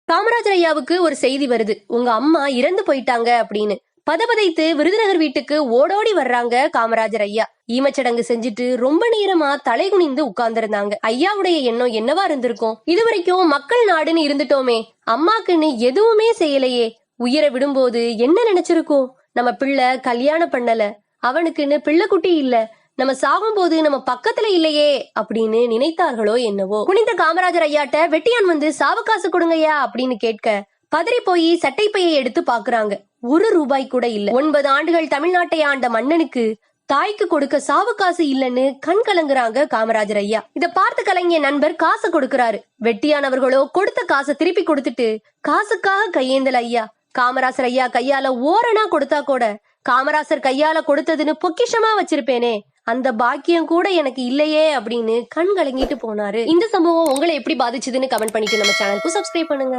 காமராஜர் ஐயாவுக்கு ஒரு செய்தி வருது, உங்க அம்மா இறந்து போயிட்டாங்க அப்படின்னு. பதபதைத்து விருதுநகர் வீட்டுக்கு ஓடோடி வர்றாங்க காமராஜர் ஐயா. ஈமச்சடங்கு செஞ்சுட்டு ரொம்ப நேரமா தலை குனிந்து உட்கார்ந்திருந்தாங்க. ஐயாவுடைய எண்ணம் என்னவா இருந்திருக்கும்? இதுவரைக்கும் மக்கள் நாடுன்னு இருந்துட்டோமே, அம்மாக்குன்னு எதுவுமே செய்யலையே, உயிரை விடும்போது என்ன நினைச்சிருக்கோம்? நம்ம பிள்ளை கல்யாணம் பண்ணல, அவனுக்குன்னு பிள்ளை குட்டி இல்ல, நம்ம சாகும் போது நம்ம பக்கத்துல இல்லையே அப்படின்னு நினைத்தார்களோ என்னவோ. குனிந்த காமராஜர் ஐயாட்ட வெட்டியான் வந்து சாவகாசு கொடுங்கய்யா அப்படின்னு கேட்க பதறி போய் சட்டைப்பையை எடுத்து பாக்குறாங்க. ₹1 கூட இல்ல. 9 ஆண்டுகள் தமிழ்நாட்டை ஆண்ட மன்னனுக்கு தாய்க்கு கொடுக்க சாவகாசு இல்லன்னு கண் கலங்குறாங்க காமராஜர் ஐயா. இத பார்த்து கலங்கிய நண்பர் காசு கொடுக்கறாரு. வெட்டியானவர்களோ கொடுத்த காசை திருப்பி கொடுத்துட்டு காசுக்காக கையேந்தல் ஐயா. காமராசர் ஐயா கையால ஓரணா கொடுத்தா கூட காமராசர் கையால கொடுத்ததுன்னு பொக்கிஷமா வச்சிருப்பேனே, அந்த பாக்கியம் கூட எனக்கு இல்லையே அப்படின்னு கண் கலங்கிட்டு போனாரு. இந்த சம்பவம் உங்களை எப்படி பாதிச்சதுன்னு கமெண்ட் பண்ணிட்டு நம்ம சேனலுக்கு சப்ஸ்கிரைப் பண்ணுங்க.